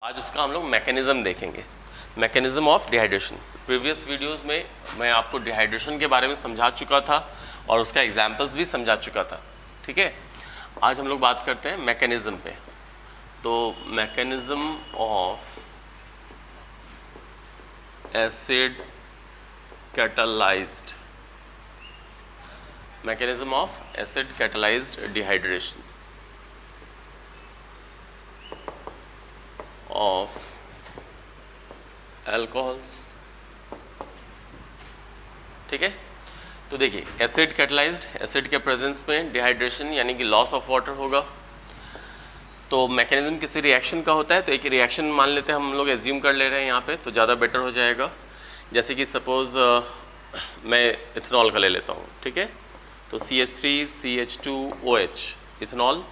आज उसका हम लोग मैकेनिज़्म देखेंगे, mechanism of dehydration. Previous videos में मैं आपको डिहाइड्रेशन के बारे में समझा चुका था और उसका एग्जांपल्स भी समझा चुका था। ठीक है, आज हम लोग बात करते हैं मैकेनिज़्म पे। तो mechanism of acid catalysed, mechanism of acid catalysed dehydration of alcohols. ठीक है, तो देखिए एसिड कैटालाइज्ड, एसिड के प्रेजेंस में डिहाइड्रेशन यानी कि लॉस ऑफ वाटर होगा। तो मैकेनिज्म किसी रिएक्शन का होता है, तो एक रिएक्शन मान लेते हैं, हम लोग एज्यूम कर ले रहे हैं यहाँ पे, तो ज़्यादा बेटर हो जाएगा। जैसे कि सपोज मैं इथेनॉल का ले लेता हूँ। ठीक है, तो CH3CH2OH ethanol,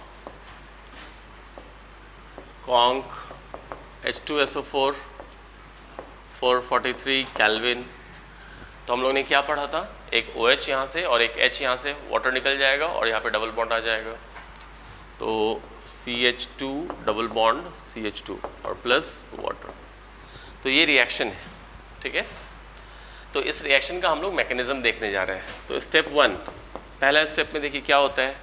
conc H2SO4 443 kelvin. तो हम लोग ने क्या पढ़ा था, एक OH यहाँ से और एक H यहाँ से वाटर निकल जाएगा और यहाँ पे डबल बॉन्ड आ जाएगा। तो CH2 डबल बॉन्ड CH2 और प्लस वाटर। तो ये रिएक्शन है। ठीक है, तो इस रिएक्शन का हम लोग मैकेनिज्म देखने जा रहे हैं। तो स्टेप 1, पहला स्टेप में देखिए क्या होता है,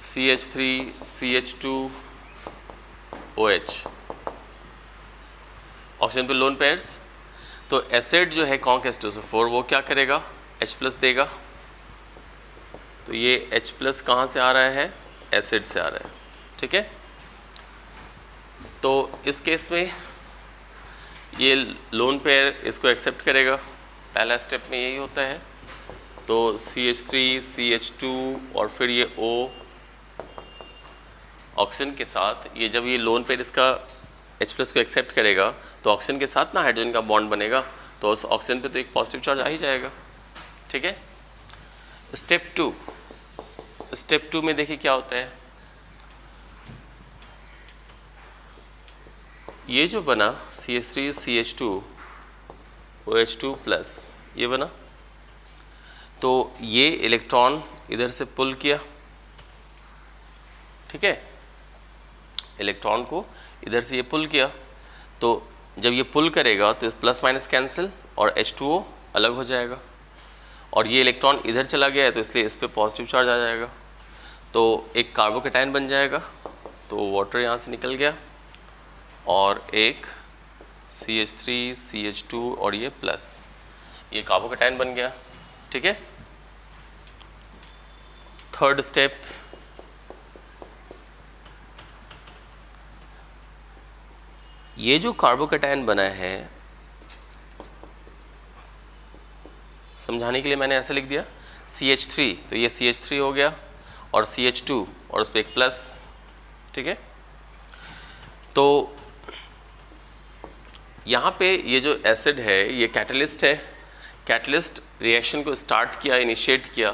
CH3CH2OH ऑक्सीजन पे लोन पेयर्स। तो एसिड जो है कॉन्क H2SO4 वो क्या करेगा, H+ देगा। तो ये H+ कहाँ से आ रहा है, एसिड से आ रहा है। ठीक है, तो इस केस में ये लोन पेयर इसको एक्सेप्ट करेगा, पहला स्टेप में यही होता है। तो CH3CH2 और फिर ये O ऑक्सीजन के साथ, ये जब ये लोन पेयर इसका H+ को एक्सेप्ट करेगा तो ऑक्सीजन के साथ ना हाइड्रोजन का बॉन्ड बनेगा, तो उस ऑक्सीजन पे तो एक पॉजिटिव चार्ज आ ही जाएगा। ठीक है, स्टेप 2 में देखिए क्या होता है, ये जो बना CH3CH2OH2+ ये बना, तो ये इलेक्ट्रॉन इधर से पुल किया। ठीक है, इलेक्ट्रॉन को इधर से ये पुल किया, तो जब ये पुल करेगा तो प्लस माइनस कैंसिल और H2O अलग हो जाएगा, और ये इलेक्ट्रॉन इधर चला गया है तो इसलिए इस पर पॉजिटिव चार्ज आ जाएगा, तो एक कार्बोकेटाइन बन जाएगा। तो वाटर यहाँ से निकल गया और एक CH3CH2 और ये प्लस, ये कार्बोकेटाइन बन गया। ठीक है, थर्ड स्टेप, ये जो कार्बोकेटाइन बना है, समझाने के लिए मैंने ऐसे लिख दिया CH3, तो ये CH3 हो गया और CH2 और उस पर एक प्लस। ठीक है, तो यहाँ पे ये जो एसिड है ये कैटलिस्ट है, कैटलिस्ट रिएक्शन को स्टार्ट किया, इनिशिएट किया,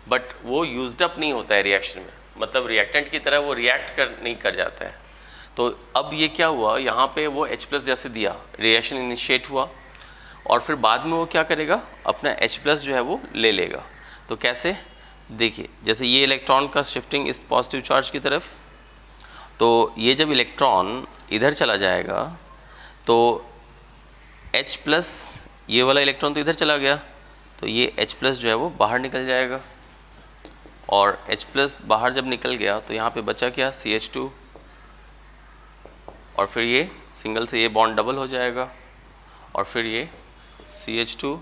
बट वो यूज्ड अप नहीं होता है रिएक्शन में, मतलब रिएक्टेंट की तरह वो रिएक्ट नहीं कर जाता है। तो अब ये क्या हुआ, यहाँ पे वो H+ जैसे दिया, रिएक्शन इनिशिएट हुआ और फिर बाद में वो क्या करेगा, अपना H+ जो है वो ले लेगा। तो कैसे, देखिए जैसे ये इलेक्ट्रॉन का शिफ्टिंग इस पॉजिटिव चार्ज की तरफ, तो ये जब इलेक्ट्रॉन इधर चला जाएगा तो H+, ये वाला इलेक्ट्रॉन तो इधर चला गया, तो ये H+ जो है वो बाहर निकल जाएगा, और H+ बाहर जब निकल गया तो यहाँ पे बचा क्या, CH2, और फिर ये सिंगल से ये बॉन्ड डबल हो जाएगा और फिर ये CH2,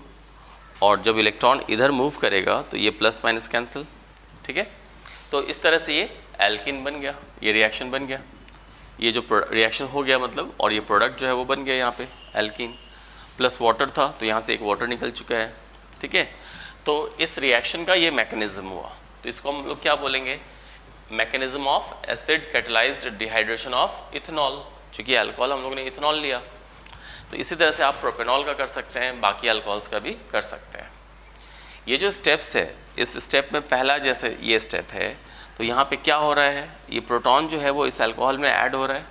और जब इलेक्ट्रॉन इधर मूव करेगा तो ये प्लस माइनस कैंसिल। ठीक है, तो इस तरह से ये एल्किन बन गया, ये रिएक्शन बन गया, ये जो रिएक्शन हो गया मतलब, और ये प्रोडक्ट जो है वो बन गया यहाँ पे एल्किन, प्लस वाटर था तो यहाँ से एक वाटर निकल चुका है। ठीक है, तो इस रिएक्शन का ये मैकेनिज्म हुआ, तो इसको हम लोग क्या बोलेंगे, mechanism of acid catalysed dehydration of ethanol. चूँकि अल्कोहल हम लोग ने इथेनॉल लिया, तो इसी तरह से आप प्रोपेनॉल का कर सकते हैं, बाकी अल्कोहल्स का भी कर सकते हैं। ये जो स्टेप्स है, इस स्टेप में पहला जैसे ये स्टेप है, तो यहाँ पे क्या हो रहा है, ये प्रोटॉन जो है वो इस अल्कोहल में ऐड हो रहा है,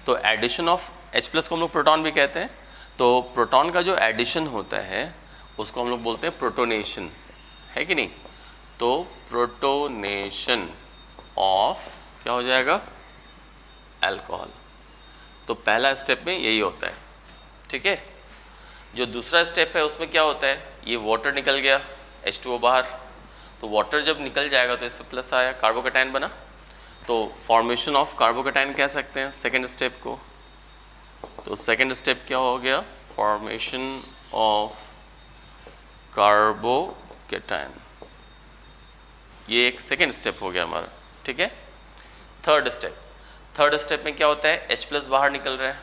तो एडिशन ऑफ H+ को हम लोग प्रोटॉन भी कहते हैं। तो प्रोटॉन का जो एडिशन होता है उसको हम लोग बोलते हैं प्रोटोनेशन, है कि नहीं। तो प्रोटोनेशन ऑफ क्या हो जाएगा, अल्कोहल। तो पहला स्टेप में यही होता है, ठीक है। जो दूसरा स्टेप है उसमें क्या होता है, ये वाटर निकल गया, H2O बाहर, तो वाटर जब निकल जाएगा तो इस पर प्लस आया, कार्बोकैटायन बना, तो फॉर्मेशन ऑफ कार्बोकैटायन कह सकते हैं सेकेंड स्टेप को। तो सेकेंड स्टेप क्या हो गया, फॉर्मेशन ऑफ कार्बोकैटायन, ये एक सेकेंड स्टेप हो गया हमारा, ठीक है। थर्ड स्टेप में क्या होता है, H+ बाहर निकल रहा है,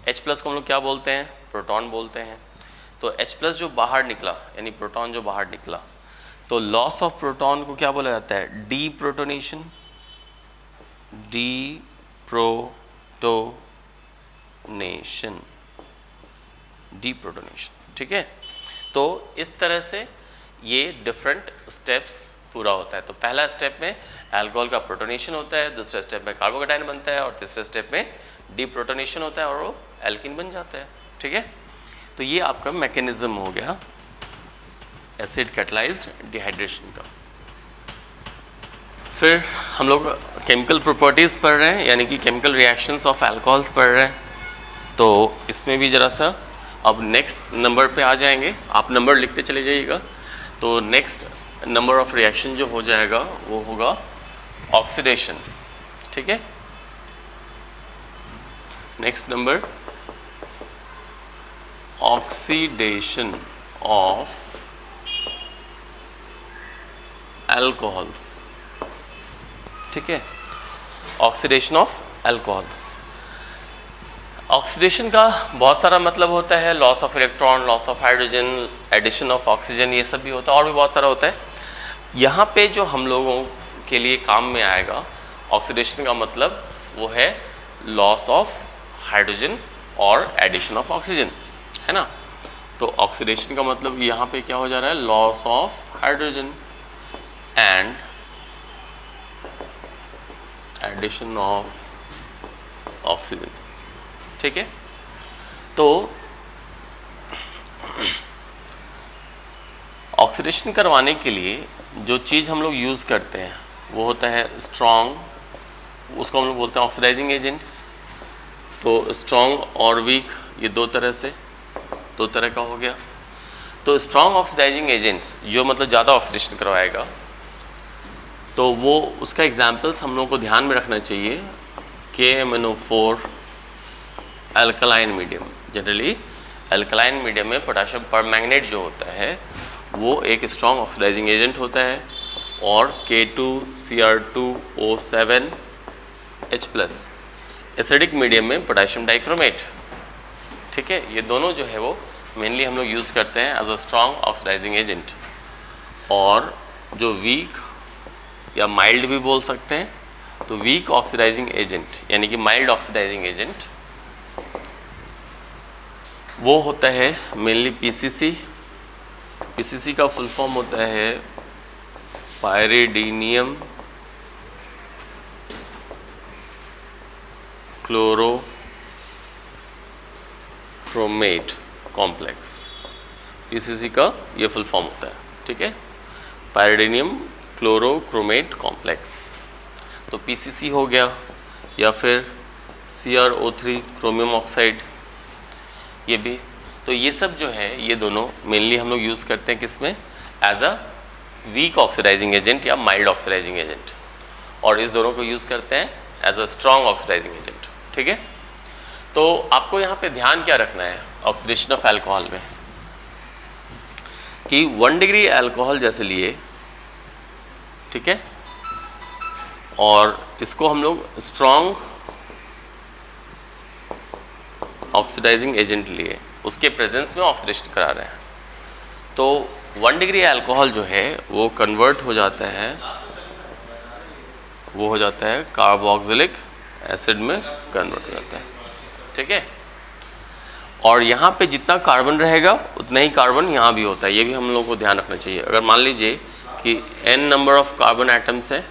H+ को हम लोग क्या बोलते हैं, प्रोटॉन बोलते हैं। तो H+ जो बाहर निकला यानी प्रोटॉन जो बाहर निकला, तो लॉस ऑफ प्रोटॉन को क्या बोला जाता है, डीप्रोटोनेशन, डीप्रोटोनेशन, ठीक है। तो इस तरह से ये डिफरेंट स्टेप्स पूरा होता है। तो पहला स्टेप में अल्कोहल का प्रोटोनेशन होता है, दूसरे स्टेप में कार्बोकैटायन बनता है, और तीसरे स्टेप में डीप्रोटोनेशन होता है और वो एल्कीन बन जाता है, ठीक है। तो ये आपका मैकेनिज्म हो गया एसिड कैटलाइज्ड डिहाइड्रेशन का। फिर हम लोग केमिकल प्रॉपर्टीज़ पढ़ रहे हैं, यानी कि केमिकल रिएक्शंस ऑफ अल्कोहल्स पढ़ रहे हैं। तो इसमें भी ज़रा सा अब नेक्स्ट नंबर पे आ जाएंगे, आप नंबर लिखते चले जाइएगा। तो नेक्स्ट नंबर ऑफ रिएक्शन जो हो जाएगा वो होगा ऑक्सीडेशन, ठीक है। Next number oxidation of alcohols, ठीक है, ऑक्सीडेशन ऑफ अल्कोहल्स। ऑक्सीडेशन का बहुत सारा मतलब होता है, loss of electron, loss of hydrogen, addition of oxygen, ये सब भी होता है, और भी बहुत सारा होता है। यहाँ पे जो हम लोगों के लिए काम में आएगा ऑक्सीडेशन का मतलब, वो है लॉस ऑफ हाइड्रोजन और एडिशन ऑफ ऑक्सीजन, है ना। तो ऑक्सीडेशन का मतलब यहाँ पे क्या हो जा रहा है, loss of hydrogen and addition of oxygen, ठीक है। तो ऑक्सीडेशन करवाने के लिए जो चीज़ हम लोग यूज़ करते हैं वो होता है स्ट्रॉन्ग, उसको हम लोग बोलते हैं ऑक्सीडाइजिंग एजेंट्स। तो स्ट्रॉन्ग और वीक, ये दो तरह का हो गया। तो स्ट्रॉन्ग ऑक्सीडाइजिंग एजेंट्स जो मतलब ज़्यादा ऑक्सीडेशन करवाएगा, तो वो उसका एग्जाम्पल्स हम लोगों को ध्यान में रखना चाहिए। KMnO4 alkaline medium, generally alkaline medium में पोटेशियम परमैंगनेट जो होता है वो एक स्ट्रॉन्ग ऑक्सीडाइजिंग एजेंट होता है, और K2Cr2O7H+ एसिडिक मीडियम में पोटेशियम डाइक्रोमेट, ठीक है। ये दोनों जो है वो मेनली हम लोग यूज़ करते हैं as a strong oxidising agent. और जो वीक या माइल्ड भी बोल सकते हैं, तो वीक ऑक्सीडाइजिंग एजेंट यानी कि माइल्ड ऑक्सीडाइजिंग एजेंट वो होता है मेनली PCC का फुल फॉर्म होता है पायरिडीनियम क्लोरोक्रोमेट कॉम्प्लेक्स, PCC का ये फुल फॉर्म होता है, ठीक है, पायरिडीनियम क्लोरोक्रोमेट कॉम्प्लेक्स। तो PCC हो गया, या फिर CrO3 क्रोमियम ऑक्साइड, ये भी। तो ये सब जो है ये दोनों मेनली हम लोग यूज़ करते हैं किसमें, as a weak oxidising agent या माइल्ड ऑक्सीडाइजिंग एजेंट, और इस दोनों को यूज़ करते हैं as a strong oxidising agent, ठीक है। तो आपको यहाँ पे ध्यान क्या रखना है ऑक्सीडेशन ऑफ अल्कोहल में, कि 1 डिग्री अल्कोहल जैसे लिए, ठीक है, और इसको हम लोग स्ट्रॉन्ग ऑक्सीडाइजिंग एजेंट लिए, उसके प्रेजेंस में ऑक्सीडेशन करा रहे हैं, तो 1 डिग्री अल्कोहल जो है वो कन्वर्ट हो जाता है, वो हो जाता है कार्बोक्सिलिक एसिड में कन्वर्ट हो जाता है, ठीक है। और यहाँ पे जितना कार्बन रहेगा उतना ही कार्बन यहाँ भी होता है, ये भी हम लोगों को ध्यान रखना चाहिए। अगर मान लीजिए कि n number of carbon atoms है,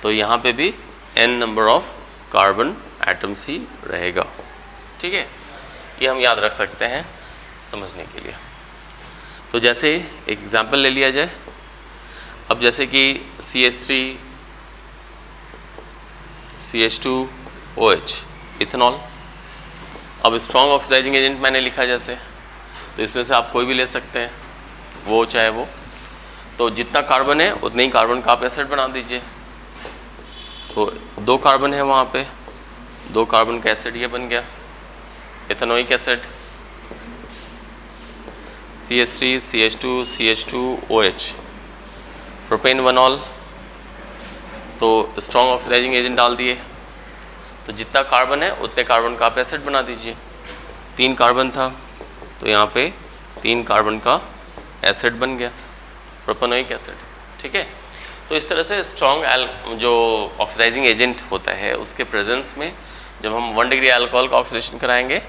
तो यहाँ पे भी n number of carbon atoms ही रहेगा, ठीक है। ये हम याद रख सकते हैं समझने के लिए। तो जैसे एग्जाम्पल ले लिया जाए, अब जैसे कि CH3 CH2 OH इथेनॉल। अब स्ट्रॉन्ग ऑक्सीडाइजिंग एजेंट मैंने लिखा जैसे, तो इसमें से आप कोई भी ले सकते हैं, वो चाहे वो, तो जितना कार्बन है उतने ही कार्बन का आप एसिड बना दीजिए। तो 2 कार्बन है वहाँ पे, 2 कार्बन का एसिड ये बन गया ethanoic acid, CH3 CH2 CH2 OH, propane one ol. तो स्ट्रॉन्ग ऑक्सीडाइजिंग एजेंट डाल दिए, तो जितना कार्बन है उतने कार्बन का आप एसिड बना दीजिए। 3 कार्बन था तो यहाँ पे 3 कार्बन का एसिड बन गया, प्रोपेनोइक एसिड। ठीक है, तो इस तरह से स्ट्रॉन्ग जो ऑक्सीडाइजिंग एजेंट होता है उसके प्रेजेंस में जब हम 1 डिग्री अल्कोहल का ऑक्सीडेशन कराएंगे,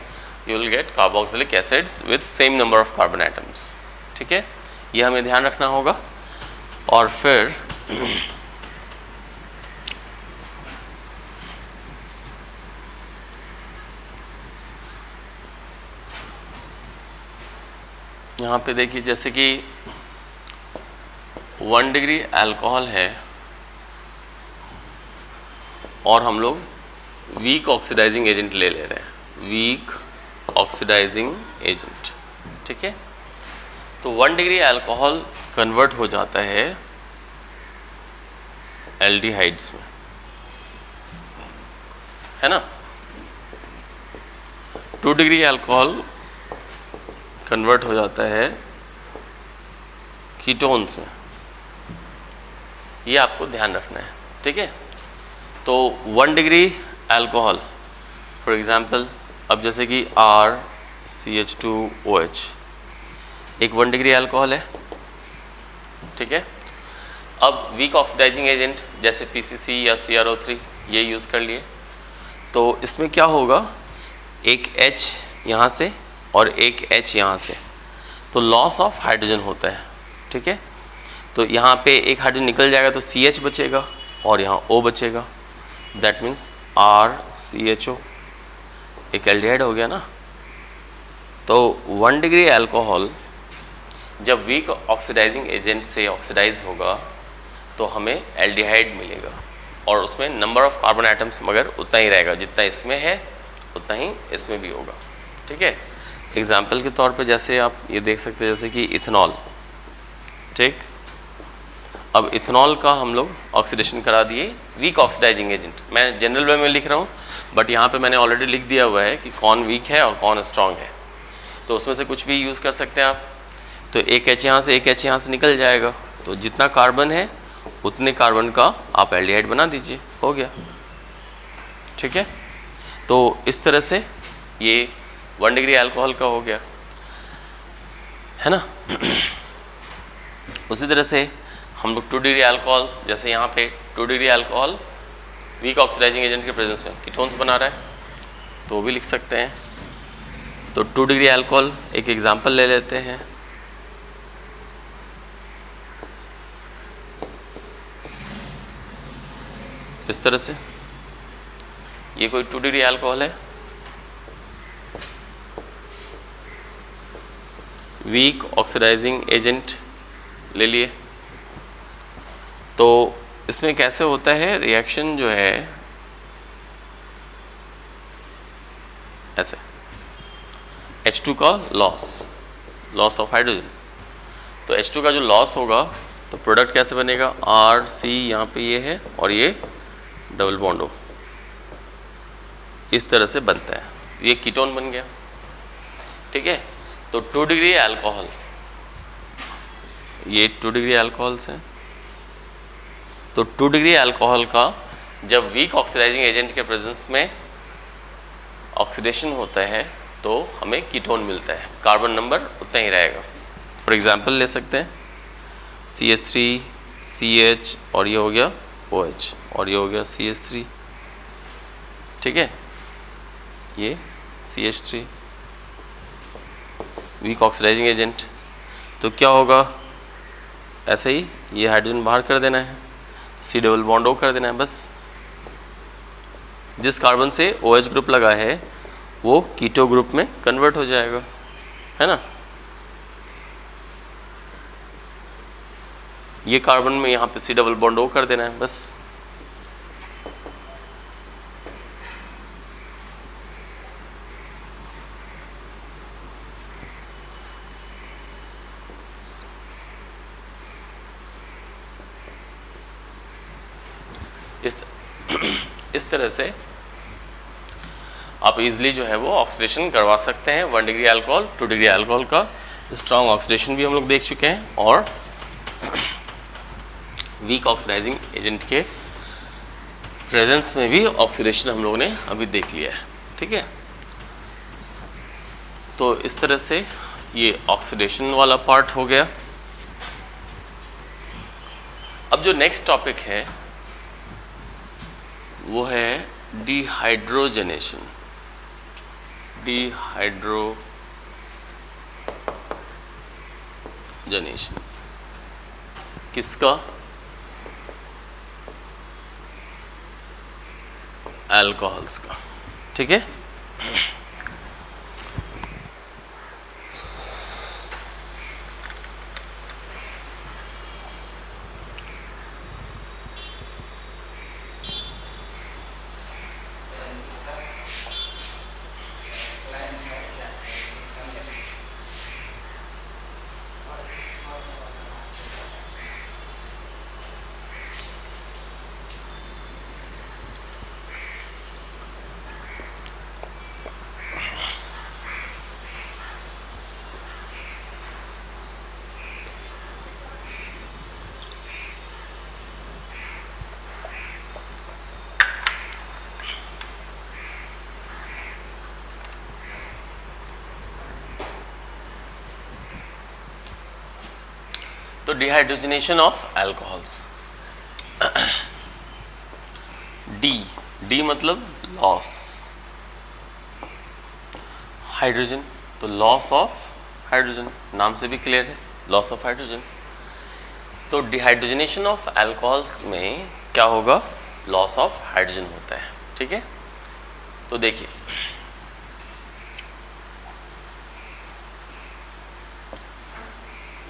you will get carboxylic acids with same number of carbon atoms. ठीक है, ये हमें ध्यान रखना होगा। और फिर यहाँ पे देखिए, जैसे कि 1 डिग्री अल्कोहल है और हम लोग वीक ऑक्सीडाइजिंग एजेंट ले रहे हैं, वीक ऑक्सीडाइजिंग एजेंट। ठीक है, तो 1 डिग्री अल्कोहल कन्वर्ट हो जाता है एल्डिहाइड्स में, है ना। 2 डिग्री अल्कोहल कन्वर्ट हो जाता है कीटोन्स में, ये आपको ध्यान रखना है। ठीक है, तो 1 डिग्री अल्कोहल फॉर एग्जांपल, अब जैसे कि RCH2OH एक 1 डिग्री अल्कोहल है। ठीक है, अब वीक ऑक्सीडाइजिंग एजेंट जैसे PCC या CrO3 ये यूज़ कर लिए, तो इसमें क्या होगा, एक H यहाँ से और एक H यहाँ से, तो लॉस ऑफ हाइड्रोजन होता है। ठीक है, तो यहाँ पे एक हाइड्रोजन निकल जाएगा तो CH बचेगा और यहाँ O बचेगा, दैट मीन्स RCHO, एक एल्डिहाइड हो गया ना। तो 1 डिग्री अल्कोहल जब वीक ऑक्सीडाइजिंग एजेंट से ऑक्सीडाइज होगा तो हमें एल्डिहाइड मिलेगा और उसमें नंबर ऑफ कार्बन एटम्स मगर उतना ही रहेगा, जितना इसमें है उतना ही इसमें भी होगा। ठीक है, एग्जाम्पल के तौर पे जैसे आप ये देख सकते हैं, जैसे कि इथेनॉल। ठीक, अब इथेनॉल का हम लोग ऑक्सीडेशन करा दिए वीक ऑक्सीडाइजिंग एजेंट, मैं जनरल वे में लिख रहा हूँ बट यहाँ पे मैंने ऑलरेडी लिख दिया हुआ है कि कौन वीक है और कौन स्ट्रॉन्ग है, तो उसमें से कुछ भी यूज़ कर सकते हैं आप। तो एक H यहाँ से एक H यहाँ से निकल जाएगा, तो जितना कार्बन है उतने कार्बन का आप एल्डिहाइड बना दीजिए, हो गया। ठीक है, तो इस तरह से ये 1 डिग्री अल्कोहल का हो गया, है ना। उसी तरह से हम लोग 2 डिग्री अल्कोहल, जैसे यहाँ पे 2 degree alcohol weak oxidising agent के प्रेजेंस में कीटोन्स बना रहा है, तो वो भी लिख सकते हैं। तो 2 डिग्री अल्कोहल एक एग्जांपल ले लेते हैं, इस तरह से ये कोई 2 डिग्री अल्कोहल है, वीक ऑक्सीडाइजिंग एजेंट ले लिए। तो इसमें कैसे होता है रिएक्शन जो है, ऐसे H2 का लॉस ऑफ हाइड्रोजन, तो H2 का जो लॉस होगा तो प्रोडक्ट कैसे बनेगा, RC यहाँ पे ये है और ये डबल बॉन्ड हो, इस तरह से बनता है, ये कीटोन बन गया। ठीक है, तो 2 डिग्री अल्कोहल, ये 2 डिग्री अल्कोहल्स हैं, तो 2 डिग्री अल्कोहल का जब वीक ऑक्सीडाइजिंग एजेंट के प्रेजेंस में ऑक्सीडेशन होता है तो हमें कीटोन मिलता है, कार्बन नंबर उतना ही रहेगा। फॉर एग्जांपल ले सकते हैं CH3 CH और ये हो गया OH और ये हो गया CH3। ठीक है, ये CH3 वीक ऑक्सीडाइजिंग एजेंट, तो क्या होगा, ऐसे ही ये हाइड्रोजन बाहर कर देना है, C डबल बॉन्ड O कर देना है, बस जिस कार्बन से OH ग्रुप लगा है वो कीटो ग्रुप में कन्वर्ट हो जाएगा, है ना। ये कार्बन में यहाँ पे C डबल बॉन्ड O कर देना है, बस इस तरह से आप इजीली जो है वो ऑक्सीडेशन करवा सकते हैं। 1 डिग्री अल्कोहल 2 डिग्री अल्कोहल का स्ट्रॉन्ग ऑक्सीडेशन भी हम लोग देख चुके हैं, और वीक ऑक्सीडाइजिंग एजेंट के प्रेजेंस में भी ऑक्सीडेशन हम लोगों ने अभी देख लिया है। ठीक है, तो इस तरह से ये ऑक्सीडेशन वाला पार्ट हो गया। अब जो नेक्स्ट टॉपिक है वो है डिहाइड्रोजनेशन। डिहाइड्रोजनेशन किसका? अल्कोहल्स का। ठीक है, तो डिहाइड्रोजनेशन ऑफ अल्कोहल्स। डी मतलब लॉस, हाइड्रोजन तो लॉस ऑफ हाइड्रोजन, नाम से भी क्लियर है, लॉस ऑफ हाइड्रोजन। तो डिहाइड्रोजनेशन ऑफ अल्कोहल्स में क्या होगा? लॉस ऑफ हाइड्रोजन होता है। ठीक है, तो देखिए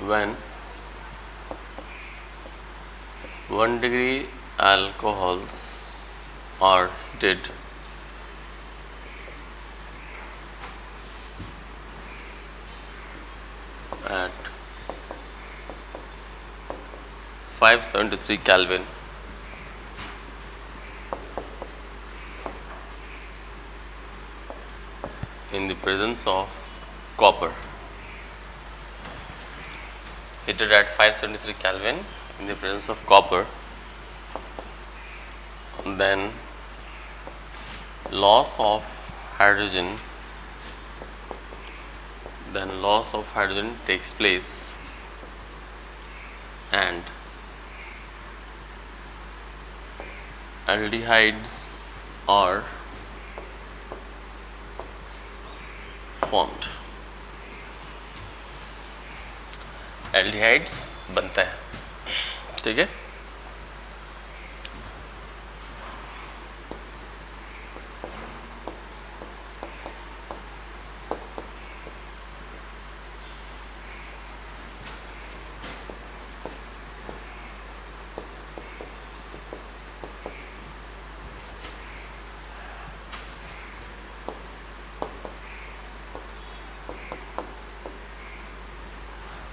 when 1 degree alcohols are heated at 573 Kelvin in the presence of copper, heated at 573 Kelvin in the presence of copper, then loss of hydrogen takes place and aldehydes are formed। Aldehydes बनता है। ठीक है,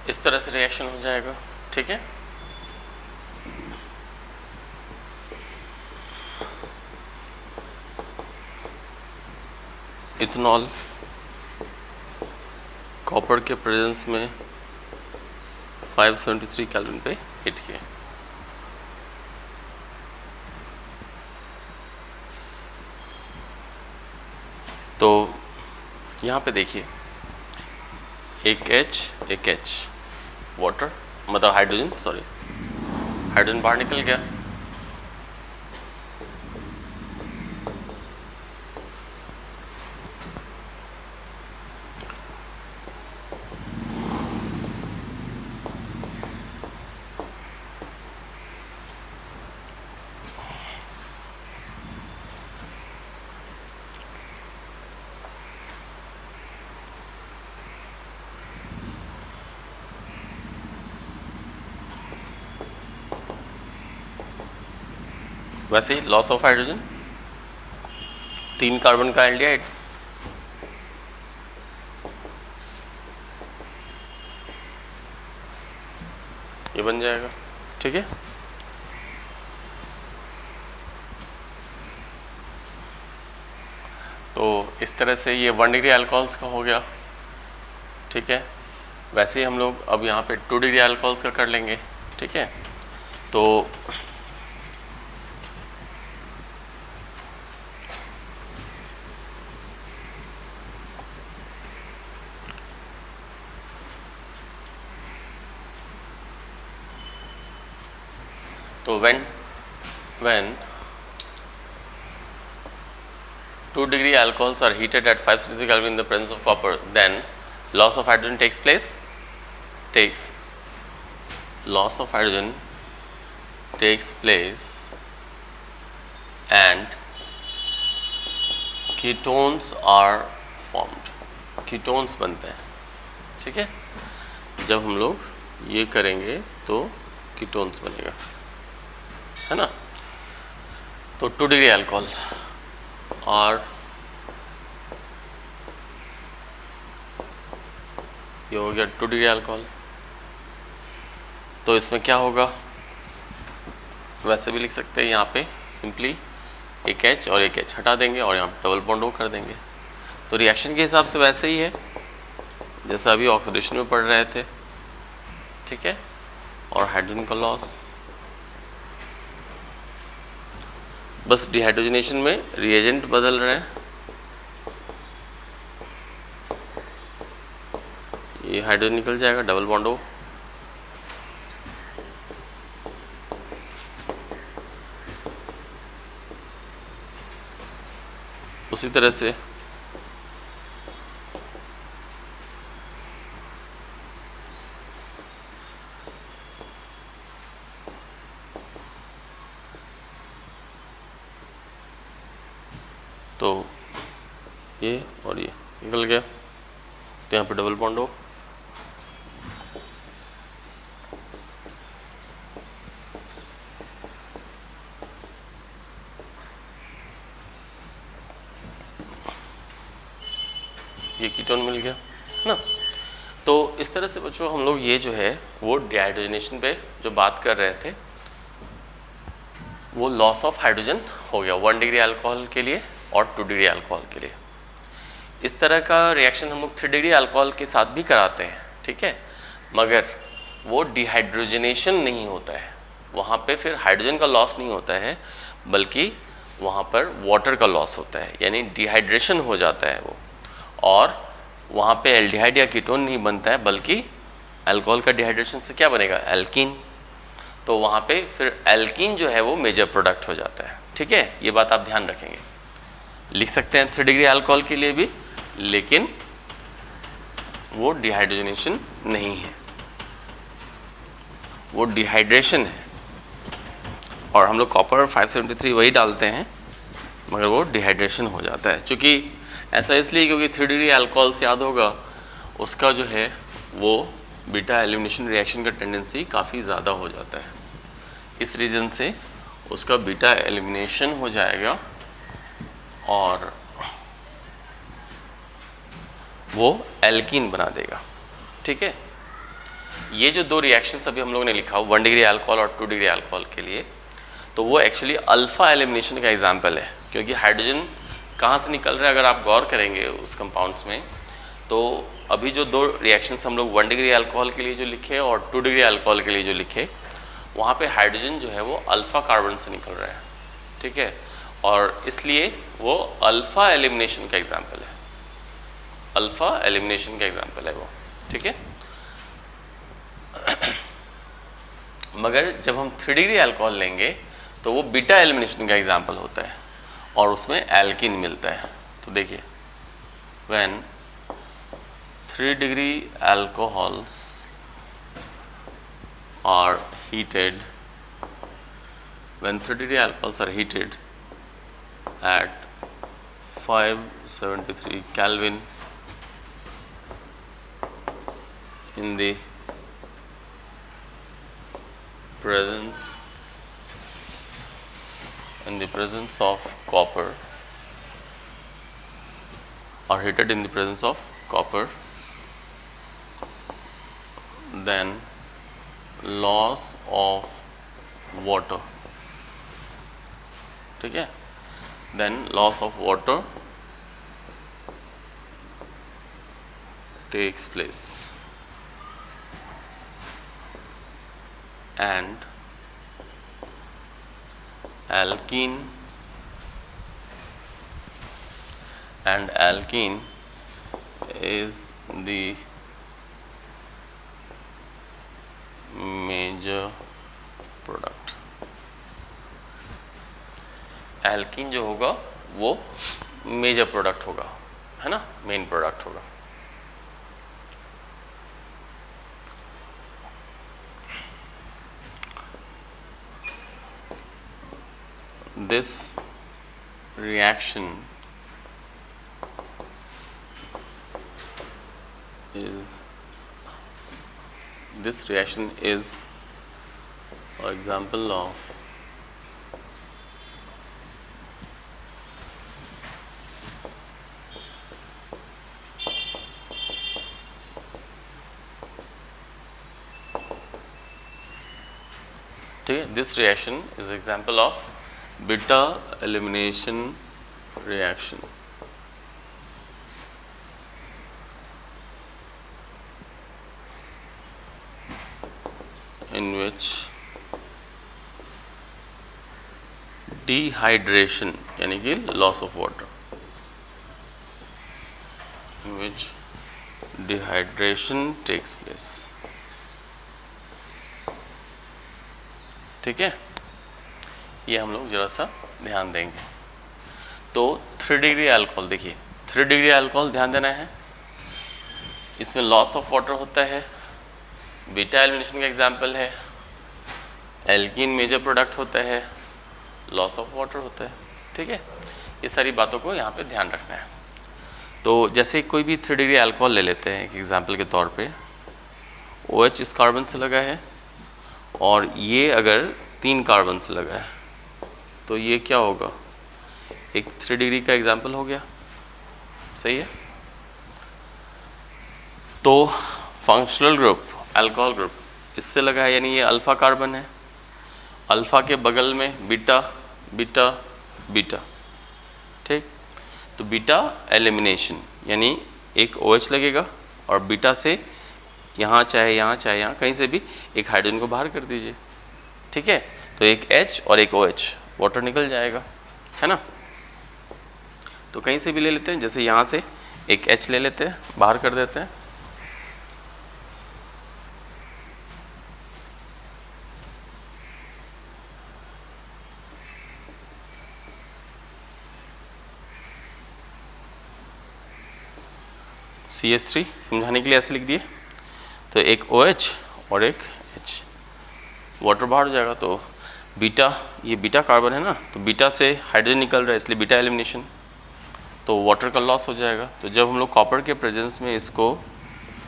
इस तरह से reaction हो जाएगा। ठीक है, इथेनॉल कॉपर के प्रेजेंस में 573 केल्विन पे हिट किया। तो यहाँ पे देखिए एक H वाटर मतलब हाइड्रोजन बाहर निकल गया। वैसे ही लॉस ऑफ हाइड्रोजन, 3 कार्बन का एल्डिहाइड, ये बन जाएगा। ठीक है, तो इस तरह से ये 1 डिग्री अल्कोहल्स का हो गया, ठीक है। वैसे ही हम लोग अब यहाँ पे 2 डिग्री अल्कोहल्स का कर लेंगे, ठीक है। तो when 2 degree alcohols are heated at 563 Kelvin in the presence of copper, then loss of hydrogen takes place and ketones are formed. ketones बनते हैं, ठीक है। जब हम लोग ये करेंगे तो कीटोन्स बनेगा, है ना। तो 2 डिग्री अल्कोहल और ये हो गया 2 डिग्री अल्कोहल। तो इसमें क्या होगा, वैसे भी लिख सकते हैं, यहाँ पे सिंपली एक H और एक H हटा देंगे और यहाँ पे डबल बॉन्ड O कर देंगे। तो रिएक्शन के हिसाब से वैसे ही है जैसा अभी ऑक्सीडेशन में पढ़ रहे थे, ठीक है। और हाइड्रोजन का लॉस, बस डिहाइड्रोजनेशन में रिएजेंट बदल रहे हैं। ये हाइड्रोजन निकल जाएगा, डबल बॉन्ड O। उसी तरह से तो ये और ये निकल गया, तो यहाँ पे डबल बॉन्ड हो। ये कीटोन मिल गया ना। तो इस तरह से बच्चों हम लोग ये जो है वो डिहाइड्रोजनेशन पे जो बात कर रहे थे वो लॉस ऑफ हाइड्रोजन हो गया 1 डिग्री अल्कोहल के लिए और 2 डिग्री अल्कोहल के लिए। इस तरह का रिएक्शन हम लोग 3 डिग्री अल्कोहल के साथ भी कराते हैं, ठीक है, मगर वो डिहाइड्रोजनेशन नहीं होता है, वहाँ पे फिर हाइड्रोजन का लॉस नहीं होता है बल्कि वहाँ पर वाटर का लॉस होता है, यानी डिहाइड्रेशन हो जाता है वो, और वहाँ पे एल्डिहाइड या कीटोन नहीं बनता है बल्कि अल्कोहल का डिहाइड्रेशन से क्या बनेगा, एल्कीन। तो वहाँ पे फिर एल्कीन जो है वो मेजर प्रोडक्ट हो जाता है, ठीक है। ये बात आप ध्यान रखेंगे, लिख सकते हैं 3 डिग्री अल्कोहल के लिए भी, लेकिन वो डिहाइड्रोजनेशन नहीं है, वो डिहाइड्रेशन है। और हम लोग कॉपर 573 वही डालते हैं मगर वो डिहाइड्रेशन हो जाता है। चूँकि ऐसा इसलिए क्योंकि 3 डिग्री अल्कोहल से याद होगा उसका जो है वो बीटा एलिमिनेशन रिएक्शन का टेंडेंसी काफ़ी ज़्यादा हो जाता है, इस रीज़न से उसका बीटा एलिमिनेशन हो जाएगा और वो एल्कीन बना देगा, ठीक है। ये जो दो रिएक्शंस अभी हम लोगों ने लिखा 1 डिग्री अल्कोहल और 2 डिग्री अल्कोहल के लिए, तो वो एक्चुअली अल्फा एलिमिनेशन का एग्जाम्पल है, क्योंकि हाइड्रोजन कहाँ से निकल रहा है अगर आप गौर करेंगे उस कंपाउंड्स में, तो अभी जो दो रिएक्शंस हम लोग 1 डिग्री अल्कोहल के लिए जो लिखे और 2 डिग्री अल्कोहल के लिए जो लिखे, वहाँ पे हाइड्रोजन जो है वो अल्फा कार्बन से निकल रहा है, ठीक है, और इसलिए वो अल्फा एलिमिनेशन का एग्जाम्पल है, अल्फा एलिमिनेशन का एग्जाम्पल है वो, ठीक है। मगर जब हम 3 डिग्री अल्कोहल लेंगे तो वो बीटा एलिमिनेशन का एग्जाम्पल होता है और उसमें एल्कीन मिलता है। तो देखिए, when 3 degree alcohols are heated, when 3 degree alcohols are heated at 573 Kelvin in the presence of copper, are heated in the presence of copper, then loss of water, ठीक है, then loss of water takes place and alkene is the major product। Alkene जो होगा वो major product होगा, है ना, main product होगा। This reaction is an example of ठीक है, this reaction is an example of beta elimination reaction in which dehydration यानी कि loss of water, in which dehydration takes place। ठीक है, ये हम लोग जरा सा ध्यान देंगे। तो 3 डिग्री अल्कोहल, देखिए 3 डिग्री अल्कोहल ध्यान देना है, इसमें लॉस ऑफ वाटर होता है, बीटा एलिमिनेशन का एग्जाम्पल है, एल्कीन मेजर प्रोडक्ट होता है, लॉस ऑफ वाटर होता है। ठीक है, ये सारी बातों को यहाँ पे ध्यान रखना है। तो जैसे कोई भी 3 डिग्री अल्कोहल ले लेते हैं एक एग्जाम्पल के तौर पे, OH इस कार्बन से लगा है और ये अगर 3 कार्बन से लगा है तो ये क्या होगा, एक 3 डिग्री का एग्जाम्पल हो गया। सही है, तो फंक्शनल ग्रुप अल्कोहल ग्रुप इससे लगा है, यानी ये अल्फा कार्बन है, अल्फा के बगल में बीटा बीटा बीटा। ठीक, तो बीटा एलिमिनेशन यानी एक OH लगेगा और बीटा से यहाँ चाहे यहाँ चाहे यहाँ कहीं से भी एक हाइड्रोजन को बाहर कर दीजिए। ठीक है, तो एक H और एक OH, वाटर निकल जाएगा, है ना। तो कहीं से भी ले लेते हैं, जैसे यहाँ से एक H ले लेते हैं, बाहर कर देते हैं, CH3 समझाने के लिए ऐसे लिख दिए। तो एक OH और एक H, वाटर बाहर हो जाएगा। तो बीटा, ये बीटा कार्बन है ना, तो बीटा से हाइड्रोजन निकल रहा है इसलिए बीटा एलिमिनेशन, तो वाटर का लॉस हो जाएगा। तो जब हम लोग कॉपर के प्रेजेंस में इसको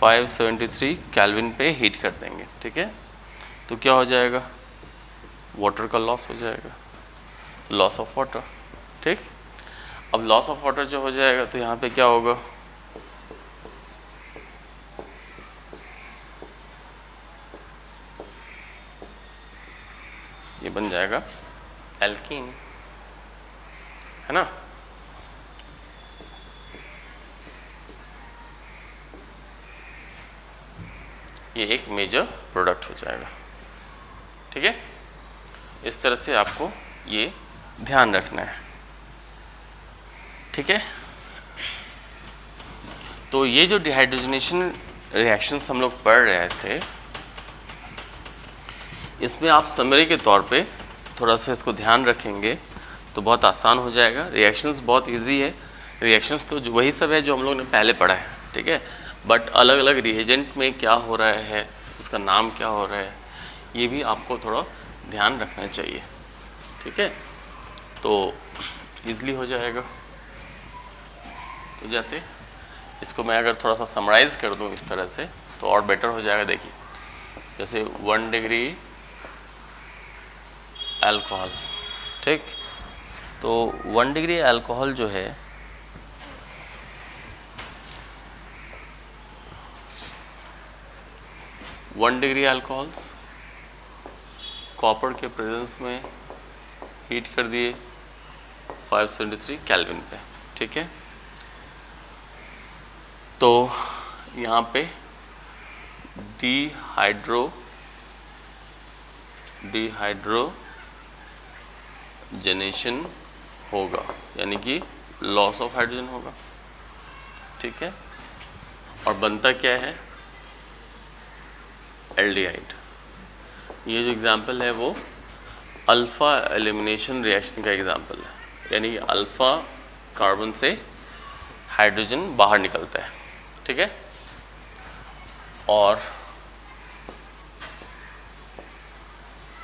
573 केल्विन पे हीट कर देंगे, ठीक है, तो क्या हो जाएगा, वाटर का लॉस हो जाएगा, लॉस ऑफ वाटर। ठीक, अब लॉस ऑफ वाटर जो हो जाएगा तो यहाँ पे क्या होगा, ये बन जाएगा एल्कीन, है ना। ये एक मेजर प्रोडक्ट हो जाएगा। ठीक है, इस तरह से आपको ये ध्यान रखना है। ठीक है, तो ये जो डिहाइड्रोजनेशन रिएक्शंस हम लोग पढ़ रहे थे, इसमें आप समरी के तौर पे थोड़ा सा इसको ध्यान रखेंगे तो बहुत आसान हो जाएगा। रिएक्शंस बहुत इजी है, रिएक्शंस तो वही सब है जो हम लोग ने पहले पढ़ा है। ठीक है, बट अलग अलग रिएजेंट में क्या हो रहा है, उसका नाम क्या हो रहा है, ये भी आपको थोड़ा ध्यान रखना चाहिए। ठीक है, तो ईज़िली हो जाएगा। तो जैसे इसको मैं अगर थोड़ा सा समराइज़ कर दूं इस तरह से तो और बेटर हो जाएगा। देखिए, जैसे 1 डिग्री अल्कोहल, ठीक, तो 1 डिग्री अल्कोहल जो है वन डिग्री अल्कोहल्स कॉपर के प्रेजेंस में हीट कर दिए 573 केल्विन पे। ठीक है, तो यहाँ पे डिहाइड्रोजनेशन होगा, यानी कि लॉस ऑफ हाइड्रोजन होगा, ठीक है। और बनता क्या है, एल्डिहाइड। ये जो एग्जाम्पल है वो अल्फ़ा एलिमिनेशन रिएक्शन का एग्जाम्पल है, यानी अल्फ़ा कार्बन से हाइड्रोजन बाहर निकलता है, ठीक है। और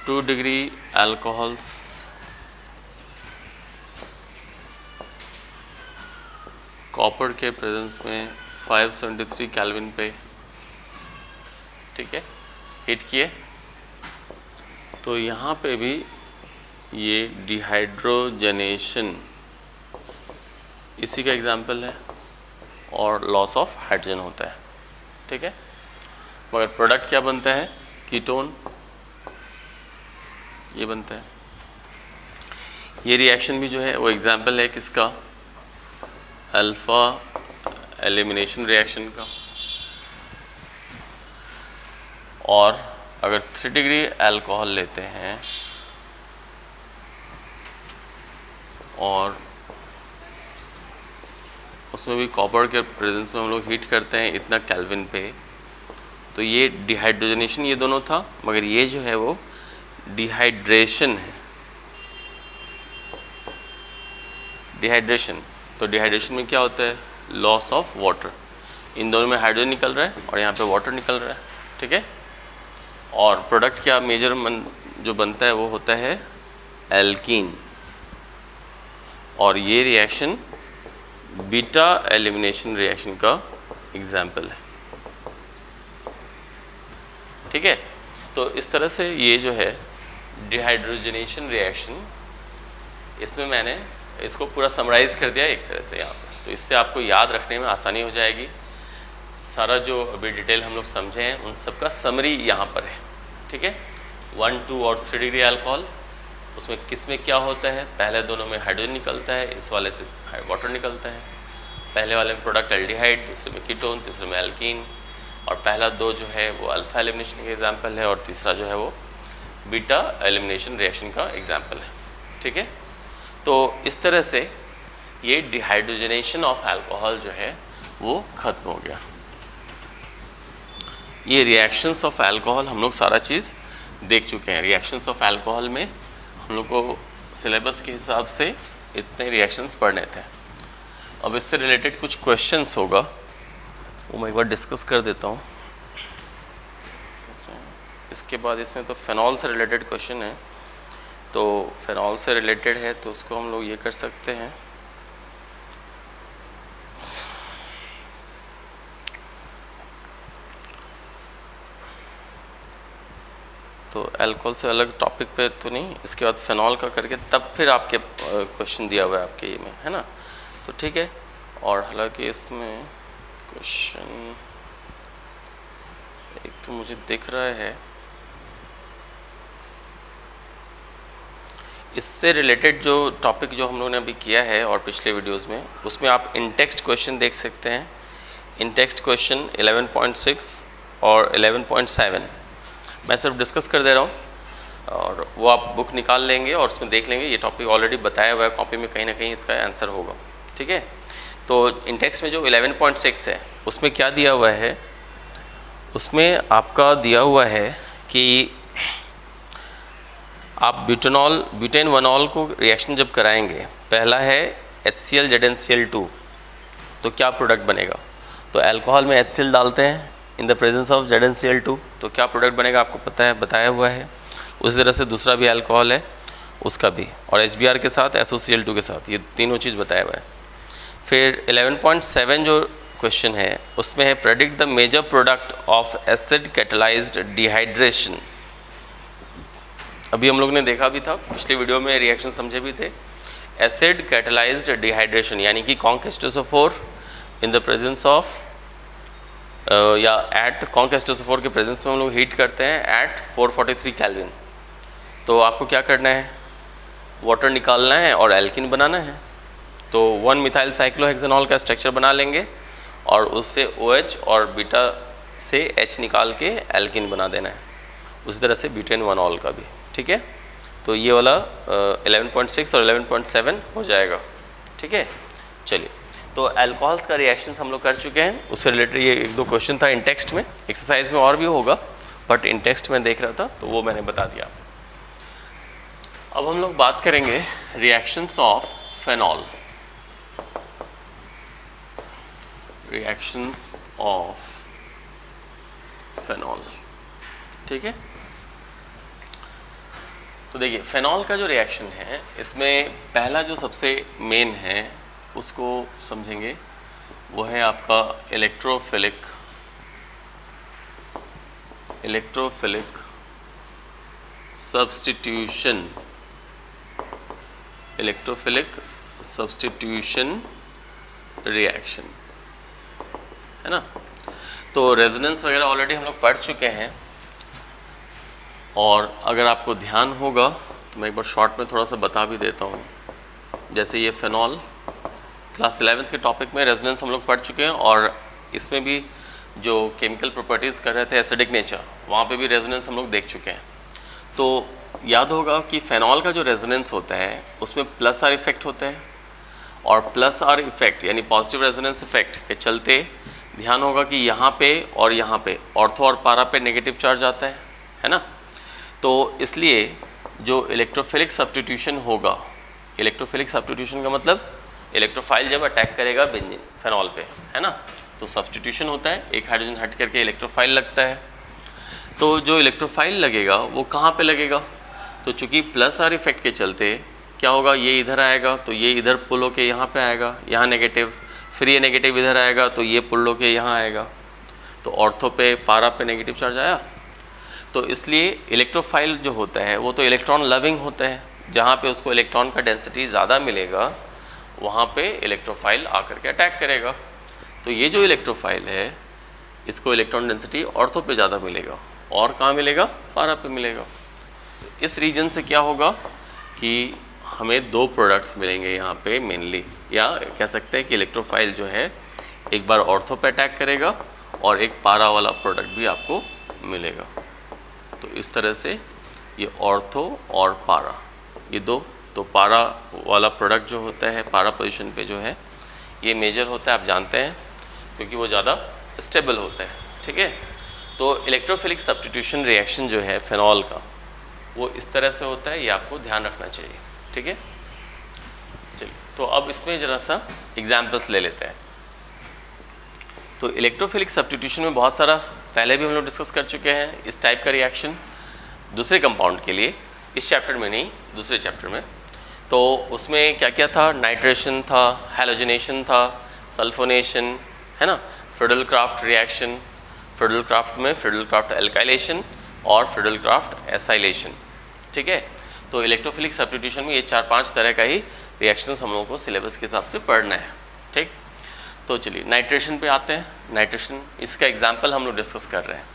2 डिग्री अल्कोहल्स कॉपर के प्रेजेंस में 573 केल्विन पे, ठीक है, हीट किए। तो यहाँ पे भी ये डिहाइड्रोजनेशन इसी का एग्जाम्पल है और लॉस ऑफ हाइड्रोजन होता है, ठीक है। मगर प्रोडक्ट क्या बनता है, कीटोन, ये बनता है। ये रिएक्शन भी जो है वो एग्जाम्पल है किसका, अल्फ़ा एलिमिनेशन रिएक्शन का। और अगर 3 डिग्री अल्कोहल लेते हैं और उसमें भी कॉपर के प्रेजेंस में हम लोग हीट करते हैं इतना केल्विन पे, तो ये डिहाइड्रोजनेशन ये दोनों था, मगर ये जो है वो डिहाइड्रेशन है, डिहाइड्रेशन। तो डिहाइड्रेशन में क्या होता है, लॉस ऑफ वाटर। इन दोनों में हाइड्रोजन निकल रहा है और यहाँ पे वाटर निकल रहा है, ठीक है। और प्रोडक्ट क्या मेजर जो बनता है वो होता है एल्कीन। और ये रिएक्शन बीटा एलिमिनेशन रिएक्शन का एग्जाम्पल है, ठीक है। तो इस तरह से ये जो है डिहाइड्रोजनेशन रिएक्शन, इसमें मैंने इसको पूरा समराइज़ कर दिया एक तरह से यहाँ पर, तो इससे आपको याद रखने में आसानी हो जाएगी। सारा जो अभी डिटेल हम लोग समझे हैं उन सब का समरी यहाँ पर है, ठीक है। 1, 2 और 3 डिग्री अल्कोहल, उसमें किस में क्या होता है, पहले दोनों में हाइड्रोजन निकलता है, इस वाले से वाटर निकलता है। पहले वाले में प्रोडक्ट एल्डिहाइड, दूसरे में कीटोन, तीसरे में एल्कीन। और पहला 2 जो है वो अल्फा एलिमिनेशन का एग्जाम्पल है और तीसरा जो है वो बीटा एलिमिनेशन रिएक्शन का एग्जाम्पल है, ठीक है। तो इस तरह से ये डिहाइड्रोजनेशन ऑफ अल्कोहल जो है वो ख़त्म हो गया। ये रिएक्शंस ऑफ अल्कोहल हम लोग सारा चीज़ देख चुके हैं। रिएक्शंस ऑफ अल्कोहल में हम लोग को सिलेबस के हिसाब से इतने रिएक्शंस पढ़ने थे। अब इससे रिलेटेड कुछ क्वेश्चंस होगा, वो मैं एक बार डिस्कस कर देता हूँ। इसके बाद इसमें तो फेनॉल से रिलेटेड क्वेश्चन है, तो फेनॉल से रिलेटेड है तो उसको हम लोग ये कर सकते हैं। तो अल्कोहल से अलग टॉपिक पे तो नहीं, इसके बाद फेनॉल का करके तब फिर आपके क्वेश्चन दिया हुआ है आपके ये में, है ना। तो ठीक है। और हालांकि इसमें क्वेश्चन एक तो मुझे दिख रहा है, इससे रिलेटेड जो टॉपिक जो हम लोगों ने अभी किया है और पिछले वीडियोस में, उसमें आप इन टेक्स्ट क्वेश्चन देख सकते हैं। इन टेक्स्ट क्वेश्चन 11.6 और 11.7 मैं सिर्फ डिस्कस कर दे रहा हूँ, और वो आप बुक निकाल लेंगे और उसमें देख लेंगे। ये टॉपिक ऑलरेडी बताया हुआ है कॉपी में, कहीं ना कहीं इसका आंसर होगा, ठीक है। तो इन टेक्स्ट में जो 11.6 है उसमें क्या दिया हुआ है, उसमें आपका दिया हुआ है कि आप ब्यूटेन वनॉल को रिएक्शन जब कराएंगे, पहला है HCl ZnCl2, तो क्या प्रोडक्ट बनेगा। तो अल्कोहल में HCl डालते हैं in the presence of ZnCl2, तो क्या प्रोडक्ट बनेगा आपको पता है, बताया हुआ है। उसी तरह से दूसरा भी अल्कोहल है उसका भी, और HBr के साथ SOCl2 के साथ, ये तीनों चीज़ बताया हुआ है। फिर 11.7 जो क्वेश्चन है उसमें है predict the major product of acid catalysed dehydration. अभी हम लोग ने देखा भी था, पिछले वीडियो में रिएक्शन समझे भी थे। एसिड कैटलाइज्ड डिहाइड्रेशन यानी कि conc H2SO4 in the presence of या एट कॉन्क H2SO4 के प्रेजेंस में हम लोग हीट करते हैं एट 443 केल्विन। तो आपको क्या करना है, वाटर निकालना है और एल्किन बनाना है। तो 1 मिथाइल साइक्लोहेक्सेनॉल का स्ट्रक्चर बना लेंगे और उससे OH और बीटा से H निकाल के एल्किन बना देना है। उसी तरह से ब्यूटेन 1 ऑल का भी, ठीक है। तो ये वाला 11.6 और 11.7 हो जाएगा, ठीक है। चलिए, तो अल्कोहल्स का रिएक्शंस हम लोग कर चुके हैं। उससे रिलेटेड ये 1-2 क्वेश्चन था इन टेक्स्ट में, एक्सरसाइज में और भी होगा, बट इन टेक्स्ट में देख रहा था तो वो मैंने बता दिया। अब हम लोग बात करेंगे reactions of phenol. Reactions of phenol, ठीक है। तो देखिए, फेनॉल का जो रिएक्शन है, इसमें पहला जो सबसे मेन है उसको समझेंगे, वो है आपका electrophilic substitution. Electrophilic substitution reaction, है ना। तो रेजोनेंस वगैरह ऑलरेडी हम लोग पढ़ चुके हैं, और अगर आपको ध्यान होगा तो मैं एक बार शॉर्ट में थोड़ा सा बता भी देता हूँ। जैसे ये फेनॉल, क्लास 11th के टॉपिक में रेजोनेंस हम लोग पढ़ चुके हैं, और इसमें भी जो केमिकल प्रॉपर्टीज़ कर रहे थे एसिडिक नेचर, वहाँ पे भी रेजोनेंस हम लोग देख चुके हैं। तो याद होगा कि फेनॉल का जो रेजोनेंस होता है उसमें प्लस आर इफेक्ट होता है, और प्लस आर इफेक्ट यानी पॉजिटिव रेजोनेंस इफेक्ट के चलते ध्यान होगा कि यहाँ पे और यहाँ पे ऑर्थो और पारा पे नेगेटिव चार्ज आता है ना। तो इसलिए जो इलेक्ट्रोफिलिक सब्स्टिट्यूशन होगा, इलेक्ट्रोफिलिक सब्स्टिट्यूशन का मतलब इलेक्ट्रोफाइल जब अटैक करेगा बेंजीन फेनॉल पे, है ना, तो सब्स्टिट्यूशन होता है, एक हाइड्रोजन हट करके इलेक्ट्रोफाइल लगता है। तो जो इलेक्ट्रोफाइल लगेगा वो कहाँ पे लगेगा, तो चूंकि प्लस आर इफेक्ट के चलते क्या होगा, ये इधर आएगा तो ये इधर पुल होके यहाँ पे आएगा, यहाँ नेगेटिव, फिर ये नेगेटिव इधर आएगा तो ये पुल होके यहाँ आएगा, तो ऑर्थो पे पारा पे नेगेटिव चार्ज आया। तो इसलिए इलेक्ट्रोफाइल जो होता है वो तो इलेक्ट्रॉन लविंग होता है, जहाँ पे उसको इलेक्ट्रॉन का डेंसिटी ज़्यादा मिलेगा वहाँ पे इलेक्ट्रोफाइल आकर के अटैक करेगा। तो ये जो इलेक्ट्रोफाइल है इसको इलेक्ट्रॉन डेंसिटी ऑर्थो पे ज़्यादा मिलेगा, और कहाँ मिलेगा, पारा पे मिलेगा। तो इस रीजन से क्या होगा कि हमें 2 प्रोडक्ट्स मिलेंगे यहाँ पे मेनली, या कह सकते हैं कि इलेक्ट्रोफाइल जो है एक बार ऑर्थो पे अटैक करेगा और एक पारा वाला प्रोडक्ट भी आपको मिलेगा। तो इस तरह से ये ऑर्थो और पारा, ये 2, तो पारा वाला प्रोडक्ट जो होता है पारा पोजीशन पे जो है ये मेजर होता है, आप जानते हैं, क्योंकि वो ज़्यादा स्टेबल होता है, ठीक है। तो इलेक्ट्रोफिलिक सब्स्टिट्यूशन रिएक्शन जो है फेनॉल का वो इस तरह से होता है, ये आपको ध्यान रखना चाहिए, ठीक है। चलिए, तो अब इसमें ज़रा सा एग्जाम्पल्स ले लेते हैं। तो इलेक्ट्रोफिलिक सब्स्टिट्यूशन में बहुत सारा पहले भी हम लोग डिस्कस कर चुके हैं इस टाइप का रिएक्शन दूसरे कंपाउंड के लिए, इस चैप्टर में नहीं, दूसरे चैप्टर में। तो उसमें क्या क्या था, नाइट्रेशन था, हैलोजनेशन था, सल्फोनेशन, है ना, फ्रिडल-क्राफ्ट रिएक्शन, फ्रिडल-क्राफ्ट में फ्रिडल-क्राफ्ट एल्काइलेशन और फ्रिडल-क्राफ्ट एसाइलेशन, ठीक है। तो इलेक्ट्रोफिलिक सब्स्टिट्यूशन में ये 4-5 तरह का ही रिएक्शंस हम लोगों को सिलेबस के हिसाब से पढ़ना है, ठीक। तो चलिए नाइट्रेशन पे आते हैं। नाइट्रेशन, इसका एग्जाम्पल हम लोग डिस्कस कर रहे हैं।